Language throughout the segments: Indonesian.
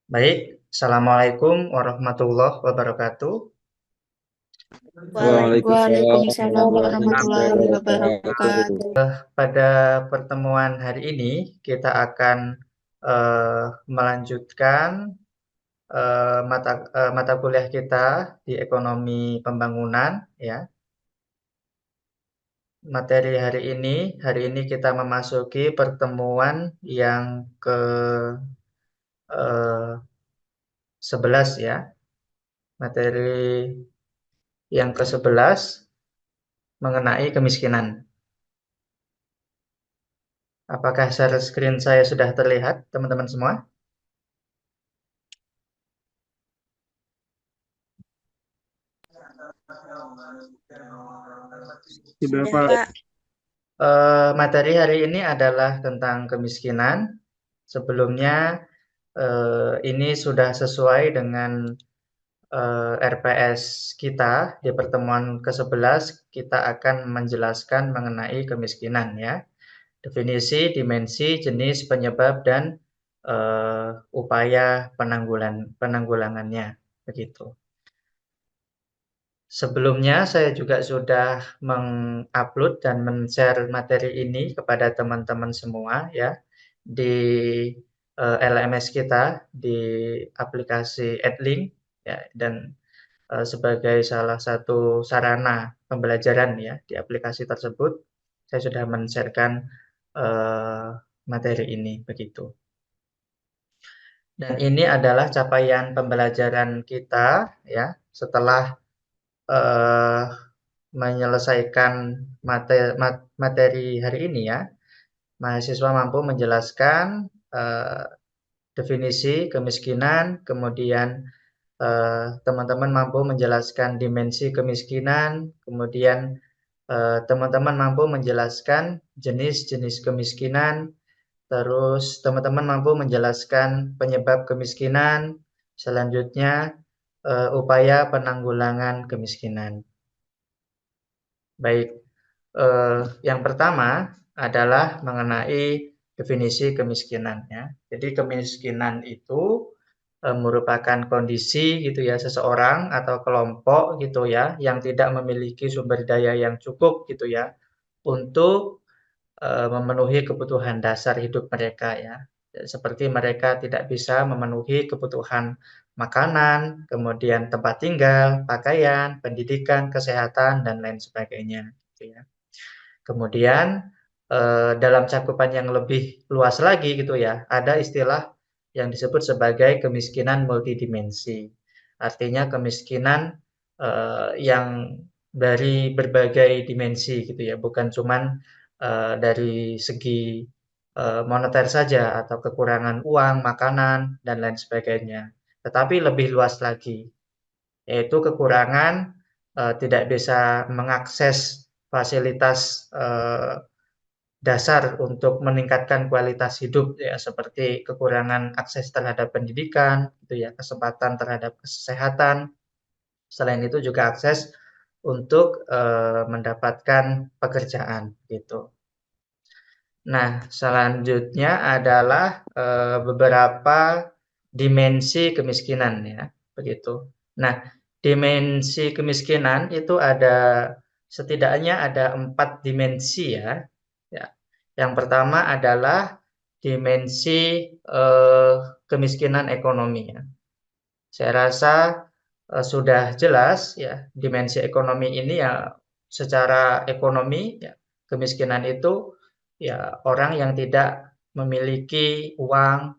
Baik, Assalamualaikum warahmatullahi wabarakatuh. Waalaikumsalam Waalaikumsalam warahmatullahi warahmatullahi wabarakatuh. wabarakatuh. Pada pertemuan hari ini kita akan melanjutkan mata kuliah kita di ekonomi pembangunan ya. Materi hari ini kita memasuki pertemuan yang ke 11 ya. Materi yang ke-11 mengenai kemiskinan. Apakah share screen saya sudah terlihat, teman-teman semua? Sudah, Sudah, Pak. Pak. Materi hari ini adalah tentang kemiskinan. Sebelumnya, ini sudah sesuai dengan RPS kita di pertemuan ke-11, kita akan menjelaskan mengenai kemiskinan ya. Definisi, dimensi, jenis, penyebab, dan upaya penanggulangannya. Begitu. Sebelumnya saya juga sudah mengupload dan men-share materi ini kepada teman-teman semua ya di LMS kita di aplikasi Edlink ya, dan sebagai salah satu sarana pembelajaran ya di aplikasi tersebut saya sudah men-sharekan materi ini begitu. Dan ini adalah capaian pembelajaran kita ya setelah eh, menyelesaikan materi hari ini ya, mahasiswa mampu menjelaskan definisi kemiskinan, kemudian teman-teman mampu menjelaskan dimensi kemiskinan, kemudian teman-teman mampu menjelaskan jenis-jenis kemiskinan, terus teman-teman mampu menjelaskan penyebab kemiskinan, selanjutnya upaya penanggulangan kemiskinan. Baik, yang pertama adalah mengenai definisi kemiskinan ya. Jadi kemiskinan itu merupakan kondisi gitu ya seseorang atau kelompok gitu ya yang tidak memiliki sumber daya yang cukup gitu ya untuk memenuhi kebutuhan dasar hidup mereka ya. Seperti mereka tidak bisa memenuhi kebutuhan makanan, kemudian tempat tinggal, pakaian, pendidikan, kesehatan, dan lain sebagainya. Gitu ya. Kemudian dalam cakupan yang lebih luas lagi gitu ya, ada istilah yang disebut sebagai kemiskinan multidimensi. Artinya kemiskinan yang dari berbagai dimensi gitu ya, bukan cuman dari segi moneter saja atau kekurangan uang, makanan dan lain sebagainya. Tetapi lebih luas lagi, yaitu kekurangan tidak bisa mengakses fasilitas dasar untuk meningkatkan kualitas hidup ya seperti kekurangan akses terhadap pendidikan gitu ya, kesempatan terhadap kesehatan. Selain itu juga akses untuk mendapatkan pekerjaan gitu. Nah, selanjutnya adalah beberapa dimensi kemiskinan ya, begitu. Nah, dimensi kemiskinan itu setidaknya ada 4 dimensi ya. Ya. Yang pertama adalah dimensi kemiskinan ekonomi ya. Saya rasa sudah jelas ya, dimensi ekonomi ini ya secara ekonomi ya, kemiskinan itu ya orang yang tidak memiliki uang,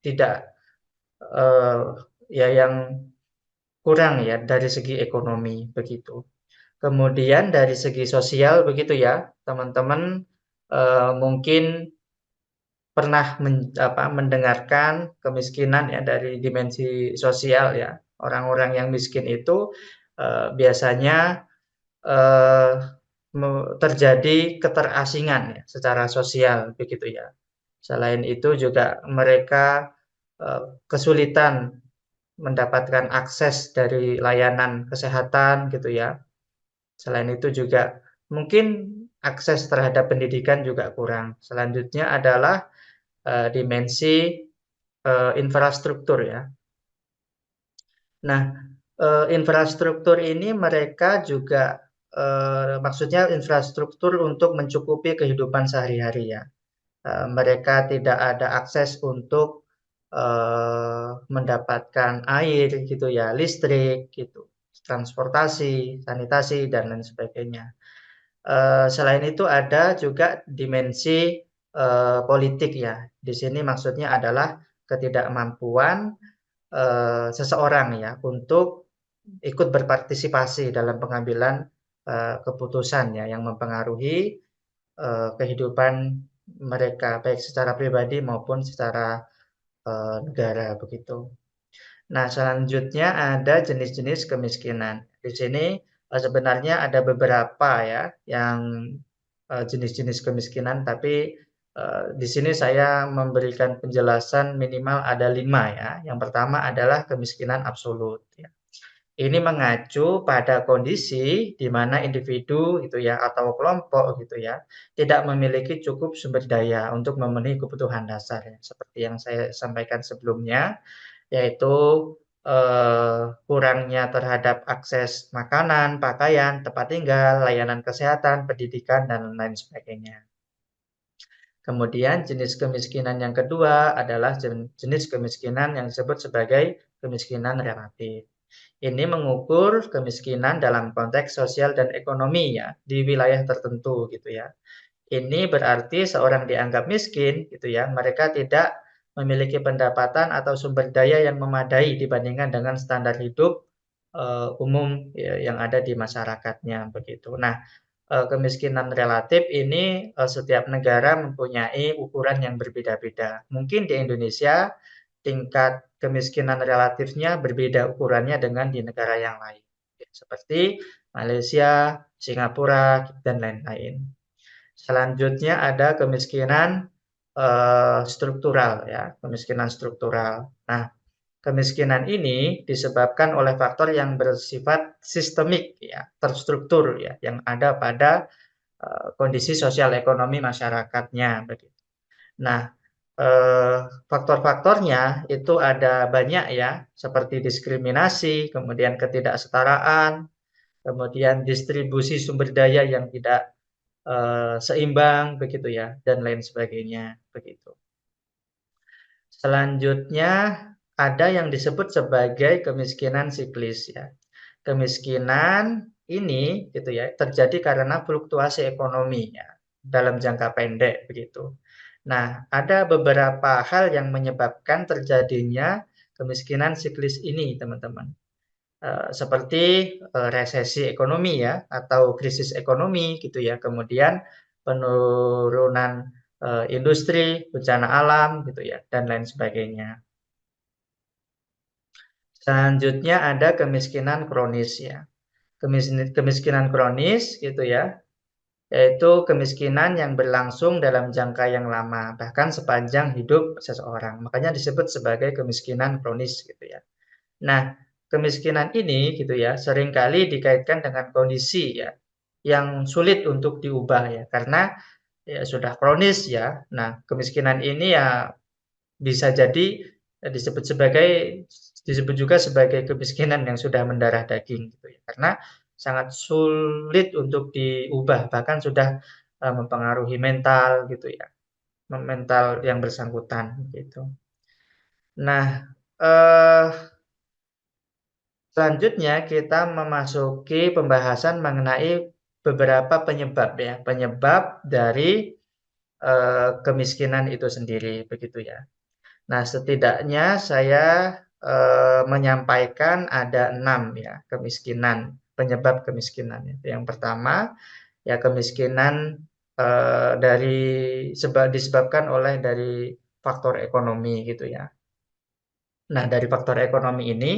tidak ya yang kurang ya dari segi ekonomi begitu. Kemudian dari segi sosial begitu ya, teman-teman mungkin pernah mendengarkan kemiskinan ya dari dimensi sosial ya. Orang-orang yang miskin itu biasanya eh, terjadi keterasingan ya secara sosial begitu ya. Selain itu juga mereka kesulitan mendapatkan akses dari layanan kesehatan gitu ya. Selain itu juga mungkin akses terhadap pendidikan juga kurang. Selanjutnya adalah dimensi infrastruktur ya. Nah, infrastruktur ini mereka juga maksudnya infrastruktur untuk mencukupi kehidupan sehari-hari ya. Mereka tidak ada akses untuk mendapatkan air gitu ya, listrik gitu, transportasi, sanitasi dan lain sebagainya. Selain itu ada juga dimensi politik ya. Di sini maksudnya adalah ketidakmampuan seseorang ya untuk ikut berpartisipasi dalam pengambilan keputusan ya yang mempengaruhi kehidupan mereka baik secara pribadi maupun secara negara begitu. Nah, selanjutnya ada jenis-jenis kemiskinan. Di sini sebenarnya ada beberapa ya yang jenis-jenis kemiskinan, tapi di sini saya memberikan penjelasan minimal ada 5 ya. Yang pertama adalah kemiskinan absolut ya. Ini mengacu pada kondisi di mana individu gitu ya atau kelompok gitu ya tidak memiliki cukup sumber daya untuk memenuhi kebutuhan dasar ya. Seperti yang saya sampaikan sebelumnya, yaitu kurangnya terhadap akses makanan, pakaian, tempat tinggal, layanan kesehatan, pendidikan, dan lain sebagainya. Kemudian jenis kemiskinan yang kedua adalah jenis kemiskinan yang disebut sebagai kemiskinan relatif. Ini mengukur kemiskinan dalam konteks sosial dan ekonomi ya di wilayah tertentu gitu ya. Ini berarti seorang dianggap miskin gitu ya, mereka tidak memiliki pendapatan atau sumber daya yang memadai dibandingkan dengan standar hidup umum ya, yang ada di masyarakatnya begitu. Nah, kemiskinan relatif ini setiap negara mempunyai ukuran yang berbeda-beda. Mungkin di Indonesia tingkat kemiskinan relatifnya berbeda ukurannya dengan di negara yang lain, seperti Malaysia, Singapura, dan lain-lain. Selanjutnya ada kemiskinan struktural ya, kemiskinan struktural. Nah, kemiskinan ini disebabkan oleh faktor yang bersifat sistemik ya, terstruktur ya, yang ada pada kondisi sosial ekonomi masyarakatnya begitu. Nah, faktor-faktornya itu ada banyak ya, seperti diskriminasi, kemudian ketidaksetaraan, kemudian distribusi sumber daya yang tidak seimbang begitu ya dan lain sebagainya begitu. Selanjutnya ada yang disebut sebagai kemiskinan siklis ya. Kemiskinan ini gitu ya terjadi karena fluktuasi ekonomi ya dalam jangka pendek begitu. Nah, ada beberapa hal yang menyebabkan terjadinya kemiskinan siklis ini, teman-teman. Seperti resesi ekonomi ya atau krisis ekonomi gitu ya. Kemudian penurunan industri, bencana alam gitu ya dan lain sebagainya. Selanjutnya ada kemiskinan kronis ya. Kemiskinan kronis gitu ya, yaitu kemiskinan yang berlangsung dalam jangka yang lama, bahkan sepanjang hidup seseorang. Makanya disebut sebagai kemiskinan kronis gitu ya. Nah, kemiskinan ini gitu ya, seringkali dikaitkan dengan kondisi ya yang sulit untuk diubah ya karena ya sudah kronis ya. Nah, kemiskinan ini ya bisa jadi disebut juga sebagai kemiskinan yang sudah mendarah daging gitu ya. Karena sangat sulit untuk diubah bahkan sudah mempengaruhi mental gitu ya. Mental yang bersangkutan gitu. Nah, eh selanjutnya kita memasuki pembahasan mengenai beberapa penyebab ya, penyebab dari kemiskinan itu sendiri begitu ya. Nah, setidaknya saya menyampaikan ada 6 ya kemiskinan, penyebab kemiskinan. Yang pertama ya kemiskinan dari disebabkan oleh dari faktor ekonomi gitu ya. Nah, dari faktor ekonomi ini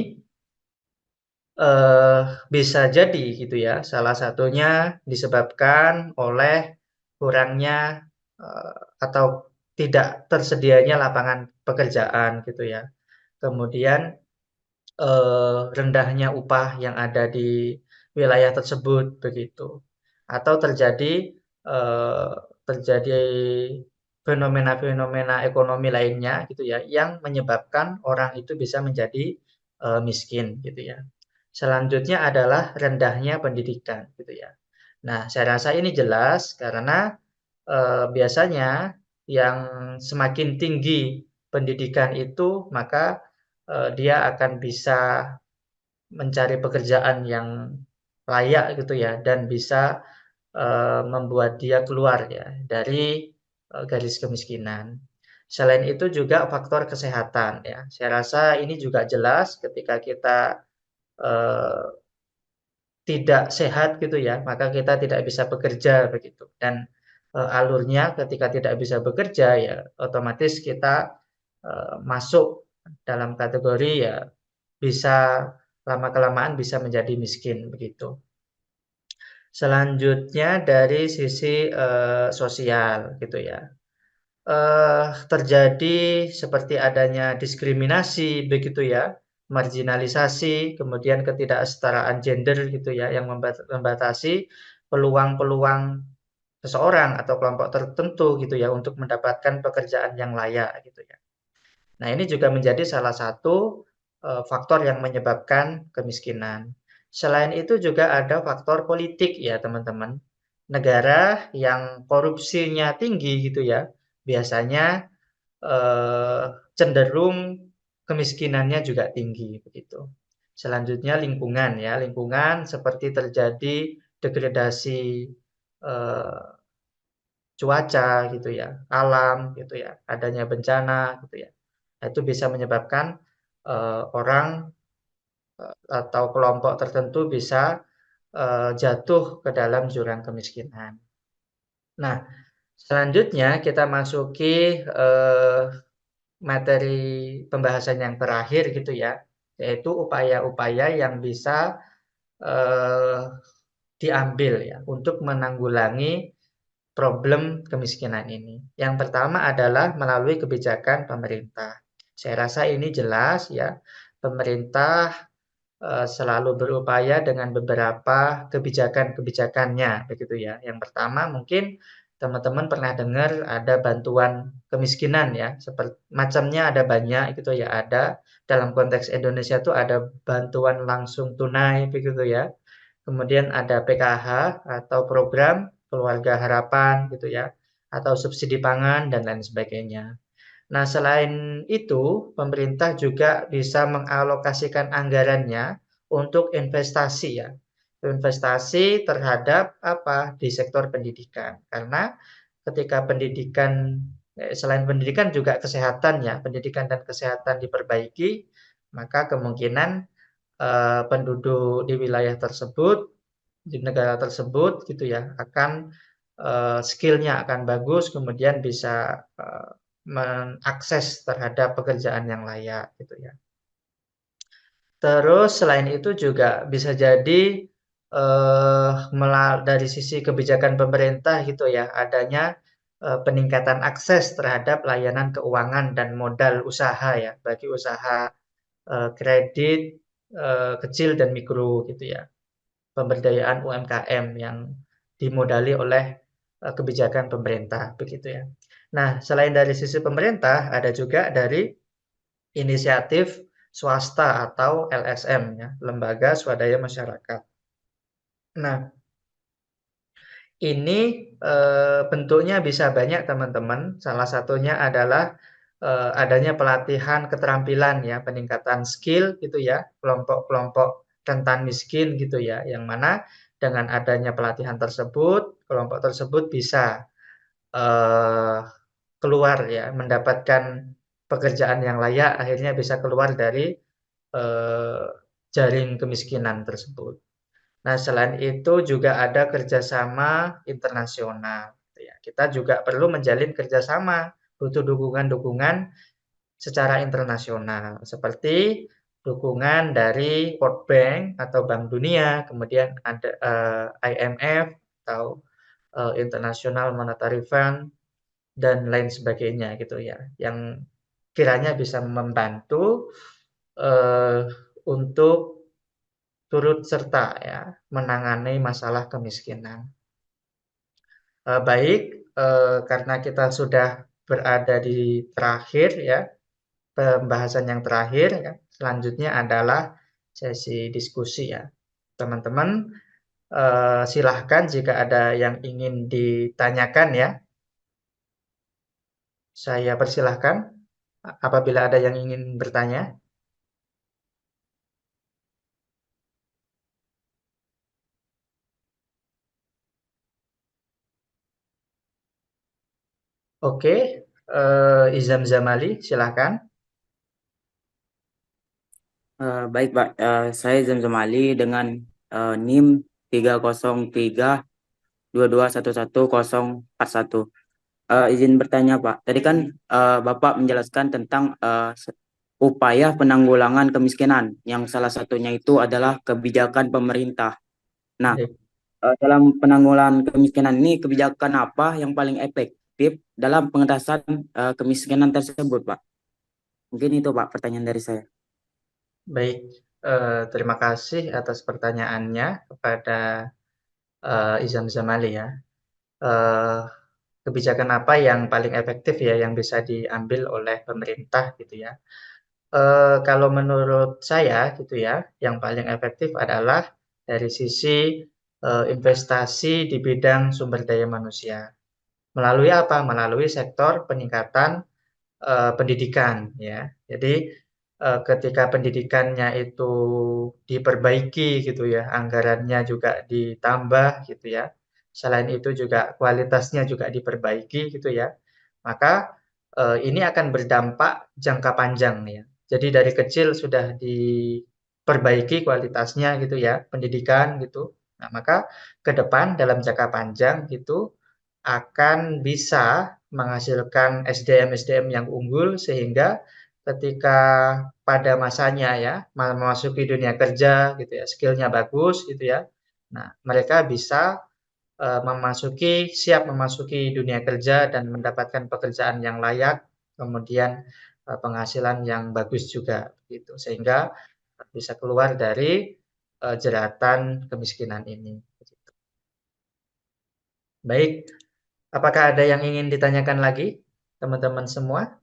bisa jadi gitu ya, salah satunya disebabkan oleh kurangnya, atau tidak tersedianya lapangan pekerjaan gitu ya. Kemudian, rendahnya upah yang ada di wilayah tersebut begitu. Atau terjadi fenomena-fenomena ekonomi lainnya gitu ya, yang menyebabkan orang itu bisa menjadi miskin gitu ya. Selanjutnya adalah rendahnya pendidikan gitu ya. Nah, saya rasa ini jelas karena biasanya yang semakin tinggi pendidikan itu, maka dia akan bisa mencari pekerjaan yang layak gitu ya dan bisa membuat dia keluar ya dari garis kemiskinan. Selain itu juga faktor kesehatan ya. Saya rasa ini juga jelas ketika kita eh, tidak sehat gitu ya, maka kita tidak bisa bekerja begitu. Dan alurnya ketika tidak bisa bekerja ya otomatis kita masuk dalam kategori ya bisa lama-kelamaan bisa menjadi miskin begitu. Selanjutnya dari sisi sosial gitu ya. Terjadi seperti adanya diskriminasi begitu ya, marginalisasi, kemudian ketidaksetaraan gender gitu ya, yang membatasi peluang-peluang seseorang atau kelompok tertentu gitu ya untuk mendapatkan pekerjaan yang layak gitu ya. Nah, ini juga menjadi salah satu faktor yang menyebabkan kemiskinan. Selain itu juga ada faktor politik ya, teman-teman. Negara yang korupsinya tinggi gitu ya, biasanya eh, cenderung kemiskinannya juga tinggi begitu. Selanjutnya lingkungan ya, lingkungan seperti terjadi degradasi eh, cuaca gitu ya, alam gitu ya, adanya bencana gitu ya. Nah, itu bisa menyebabkan orang atau kelompok tertentu bisa jatuh ke dalam jurang kemiskinan. Nah, selanjutnya kita masuki materi pembahasan yang terakhir gitu ya, yaitu upaya-upaya yang bisa eh, diambil ya untuk menanggulangi problem kemiskinan ini. Yang pertama adalah melalui kebijakan pemerintah. Saya rasa ini jelas ya, pemerintah selalu berupaya dengan beberapa kebijakan-kebijakannya begitu ya. Yang pertama mungkin teman-teman pernah dengar ada bantuan kemiskinan ya, seperti macamnya ada banyak gitu ya. Ada dalam konteks Indonesia tuh ada bantuan langsung tunai begitu ya. Kemudian ada PKH atau program keluarga harapan gitu ya, atau subsidi pangan dan lain sebagainya. Nah, selain itu, pemerintah juga bisa mengalokasikan anggarannya untuk investasi ya. Investasi terhadap apa? Di sektor pendidikan. Karena ketika pendidikan selain pendidikan juga kesehatan ya, pendidikan dan kesehatan diperbaiki, maka kemungkinan penduduk di wilayah tersebut, di negara tersebut gitu ya, akan skill-nya akan bagus, kemudian bisa mengakses terhadap pekerjaan yang layak gitu ya. Terus selain itu juga bisa jadi dari sisi kebijakan pemerintah gitu ya, adanya peningkatan akses terhadap layanan keuangan dan modal usaha ya, bagi usaha kredit kecil dan mikro gitu ya, pemberdayaan UMKM yang dimodali oleh kebijakan pemerintah begitu ya. Nah, selain dari sisi pemerintah, ada juga dari inisiatif swasta atau LSM ya, lembaga swadaya masyarakat. Nah, ini bentuknya bisa banyak teman-teman. Salah satunya adalah adanya pelatihan keterampilan ya, peningkatan skill gitu ya, kelompok-kelompok rentan miskin gitu ya, yang mana dengan adanya pelatihan tersebut, kelompok tersebut bisa eh, keluar ya, mendapatkan pekerjaan yang layak, akhirnya bisa keluar dari eh, jaring kemiskinan tersebut. Nah, selain itu juga ada kerjasama internasional. Gitu ya. Kita juga perlu menjalin kerjasama, butuh dukungan-dukungan secara internasional, seperti dukungan dari World Bank atau Bank Dunia, kemudian ada IMF atau International Monetary Fund dan lain sebagainya gitu ya, yang kiranya bisa membantu untuk turut serta ya menangani masalah kemiskinan. Baik, karena kita sudah berada di terakhir ya, pembahasan yang terakhir ya. Selanjutnya adalah sesi diskusi ya. Teman-teman, silahkan jika ada yang ingin ditanyakan ya, saya persilahkan apabila ada yang ingin bertanya. Oke, Izam Zamali, silahkan. Baik, Pak. Saya Zamzam Ali dengan NIM 30322111041. Izin bertanya, Pak. Tadi kan Bapak menjelaskan tentang upaya penanggulangan kemiskinan, yang salah satunya itu adalah kebijakan pemerintah. Nah, Baik. dalam penanggulangan kemiskinan ini, kebijakan apa yang paling efektif dalam pengentasan kemiskinan tersebut, Pak? Mungkin itu, Pak, pertanyaan dari saya. Baik, terima kasih atas pertanyaannya kepada Izam Zamali ya. Eh, Kebijakan apa yang paling efektif ya yang bisa diambil oleh pemerintah gitu ya. Kalau menurut saya gitu ya, yang paling efektif adalah dari sisi investasi di bidang sumber daya manusia. Melalui apa? Melalui sektor peningkatan pendidikan ya. Jadi ketika pendidikannya itu diperbaiki gitu ya, anggarannya juga ditambah gitu ya. Selain itu juga kualitasnya juga diperbaiki gitu ya. Maka ini akan berdampak jangka panjang ya. Jadi dari kecil sudah diperbaiki kualitasnya gitu ya, pendidikan gitu. Nah, maka ke depan dalam jangka panjang gitu akan bisa menghasilkan SDM-SDM yang unggul sehingga ketika pada masanya ya memasuki dunia kerja gitu ya, skillnya bagus gitu ya. Nah, mereka bisa siap memasuki dunia kerja dan mendapatkan pekerjaan yang layak, kemudian penghasilan yang bagus juga gitu. Sehingga bisa keluar dari jeratan kemiskinan ini. Baik, apakah ada yang ingin ditanyakan lagi, teman-teman semua?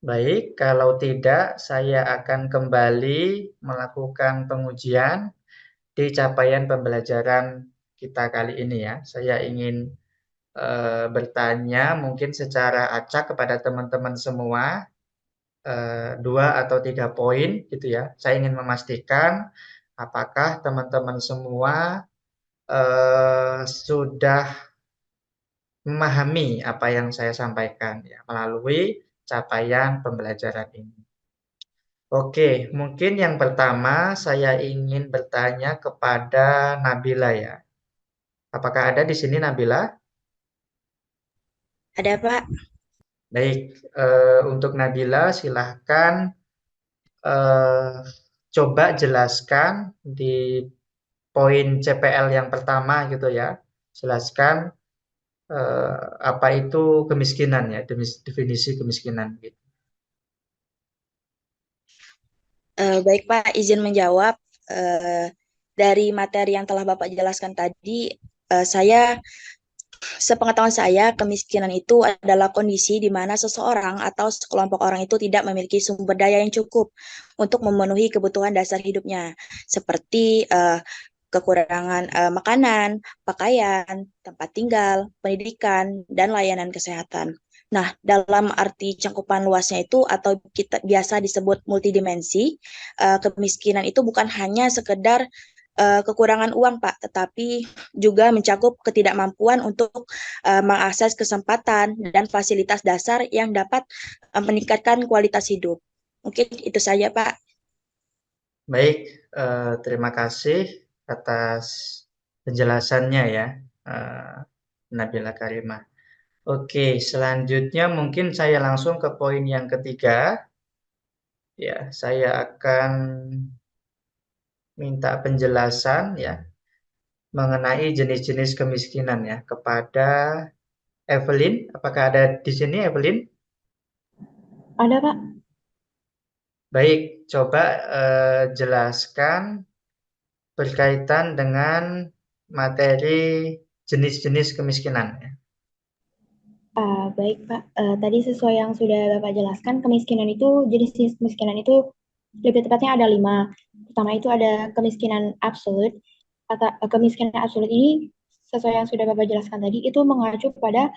Baik, kalau tidak, saya akan kembali melakukan pengujian di capaian pembelajaran kita kali ini ya. Saya ingin bertanya mungkin secara acak kepada teman-teman semua, 2 atau 3 poin gitu ya. Saya ingin memastikan apakah teman-teman semua sudah memahami apa yang saya sampaikan ya melalui capaian pembelajaran ini. Oke, mungkin yang pertama saya ingin bertanya kepada Nabila ya. Apakah ada di sini Nabila? Ada, Pak. Baik, untuk Nabila silahkan eh, coba jelaskan di poin CPL yang pertama gitu ya. Jelaskan apa itu kemiskinan ya, definisi kemiskinan gitu. Baik, Pak, izin menjawab. Eh, dari materi yang telah Bapak jelaskan tadi, saya sepengetahuan saya, kemiskinan itu adalah kondisi di mana seseorang atau sekelompok orang itu tidak memiliki sumber daya yang cukup untuk memenuhi kebutuhan dasar hidupnya, seperti kekurangan makanan, pakaian, tempat tinggal, pendidikan, dan layanan kesehatan. Nah, dalam arti cangkupan luasnya itu atau kita biasa disebut multidimensi, kemiskinan itu bukan hanya sekedar kekurangan uang, Pak, tetapi juga mencakup ketidakmampuan untuk mengakses kesempatan dan fasilitas dasar yang dapat meningkatkan kualitas hidup. Mungkin itu saja, Pak. Baik, terima kasih atas penjelasannya ya, Nabila Karimah. Oke, selanjutnya mungkin saya langsung ke poin yang ketiga. Ya, saya akan minta penjelasan ya mengenai jenis-jenis kemiskinan ya kepada Evelyn. Apakah ada di sini Evelyn? Ada, Pak. Baik, coba jelaskan berkaitan dengan materi jenis-jenis kemiskinan. Baik, Pak. Tadi sesuai yang sudah Bapak jelaskan, kemiskinan itu, jenis-jenis kemiskinan itu lebih tepatnya ada 5. Pertama itu ada kemiskinan absolut. Kemiskinan absolut ini, sesuai yang sudah Bapak jelaskan tadi, itu mengacu pada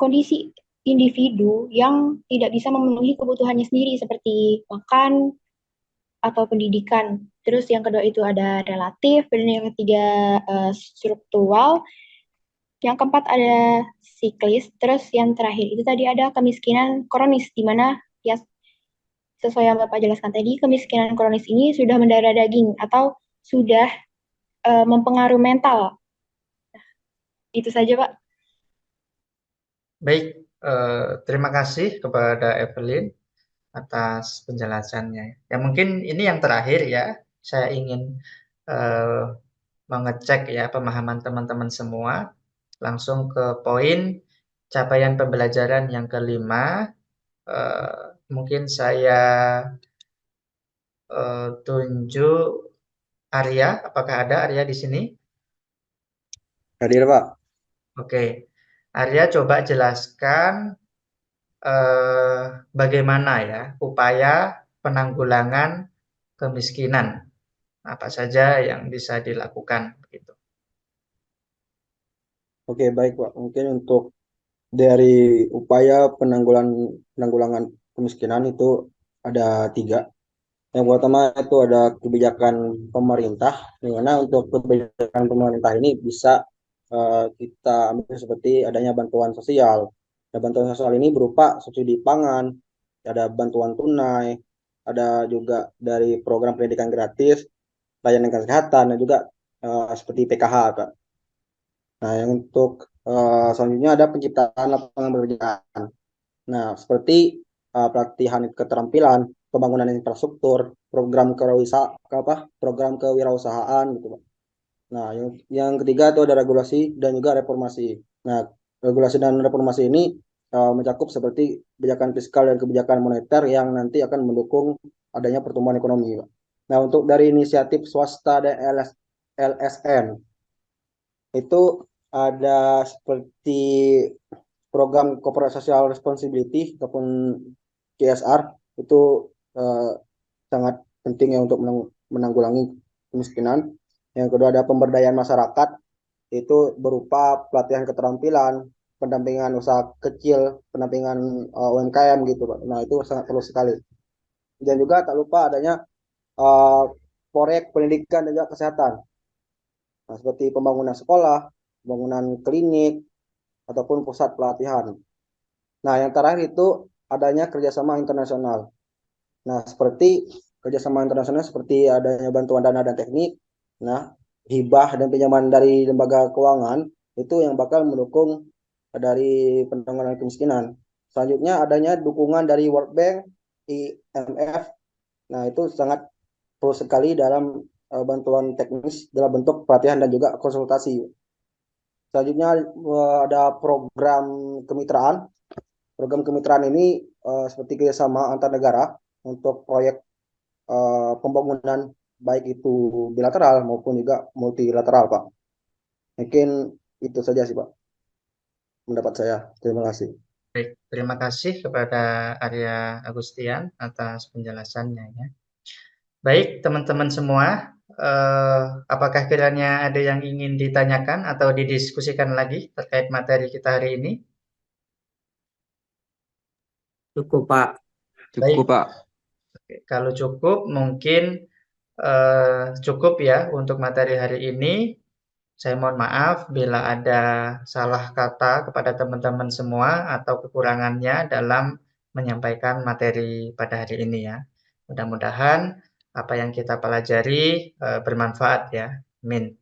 kondisi individu yang tidak bisa memenuhi kebutuhannya sendiri, seperti makan atau pendidikan. Terus yang kedua itu ada relatif, dan yang ketiga struktural. Yang keempat ada siklis, terus yang terakhir itu tadi ada kemiskinan kronis, di mana ya sesuai yang Bapak jelaskan tadi, kemiskinan kronis ini sudah mendarah daging atau sudah mempengaruhi mental. Itu saja, Pak. Baik, terima kasih kepada Evelyn atas penjelasannya. Ya mungkin ini yang terakhir ya, saya ingin mengecek ya pemahaman teman-teman semua. Langsung ke poin capaian pembelajaran yang kelima. Mungkin saya tunjuk Arya. Apakah ada Arya di sini? Hadir, Pak. Oke, Arya coba jelaskan bagaimana ya upaya penanggulangan kemiskinan. Apa saja yang bisa dilakukan begitu. Oke, baik, Pak. Mungkin untuk dari upaya penanggulangan kemiskinan itu ada 3. Yang pertama itu ada kebijakan pemerintah, di mana untuk kebijakan pemerintah ini bisa kita ambil seperti adanya bantuan sosial. Nah, bantuan sosial ini berupa subsidi pangan, ada bantuan tunai, ada juga dari program pendidikan gratis, layanan kesehatan, dan juga seperti PKH, Kak. Nah, yang untuk selanjutnya ada penciptaan lapangan pekerjaan. Nah, seperti pelatihan keterampilan, pembangunan infrastruktur, program kewirausahaan gitu, Pak. Nah, yang ketiga itu ada regulasi dan juga reformasi. Nah, regulasi dan reformasi ini mencakup seperti kebijakan fiskal dan kebijakan moneter yang nanti akan mendukung adanya pertumbuhan ekonomi, Pak. Nah, untuk dari inisiatif swasta dan LSN itu ada seperti program Corporate Social Responsibility ataupun CSR itu sangat penting ya untuk menanggulangi kemiskinan. Yang kedua ada pemberdayaan masyarakat, itu berupa pelatihan keterampilan, pendampingan usaha kecil, pendampingan UMKM gitu, Pak. Nah, itu sangat perlu sekali. Dan juga tak lupa adanya proyek pendidikan dan juga kesehatan. Nah, seperti pembangunan sekolah, pembangunan klinik, ataupun pusat pelatihan. Nah, yang terakhir itu adanya kerjasama internasional. Nah, seperti kerjasama internasional seperti adanya bantuan dana dan teknik, nah, hibah dan pinjaman dari lembaga keuangan, itu yang bakal mendukung dari penanggulangan kemiskinan. Selanjutnya adanya dukungan dari World Bank, IMF, nah itu sangat perlu sekali dalam bantuan teknis dalam bentuk pelatihan dan juga konsultasi. Selanjutnya ada program kemitraan. Program kemitraan ini seperti kerjasama antar negara untuk proyek pembangunan baik itu bilateral maupun juga multilateral, Pak. Mungkin itu saja sih, Pak, pendapat saya. Terima kasih. Baik, terima kasih kepada Arya Agustian atas penjelasannya ya. Baik, teman-teman semua, apakah kiranya ada yang ingin ditanyakan atau didiskusikan lagi terkait materi kita hari ini? Cukup, Pak. Baik, Cukup, Pak. Oke, kalau cukup mungkin cukup ya untuk materi hari ini. Saya mohon maaf bila ada salah kata kepada teman-teman semua atau kekurangannya dalam menyampaikan materi pada hari ini ya. Mudah-mudahan apa yang kita pelajari bermanfaat ya. Amin.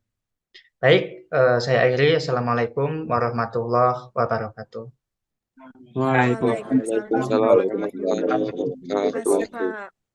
Baik, saya akhiri. Assalamualaikum warahmatullahi wabarakatuh. Waalaikumsalam. Waalaikumsalam warahmatullahi wabarakatuh. Terima kasih, Pak.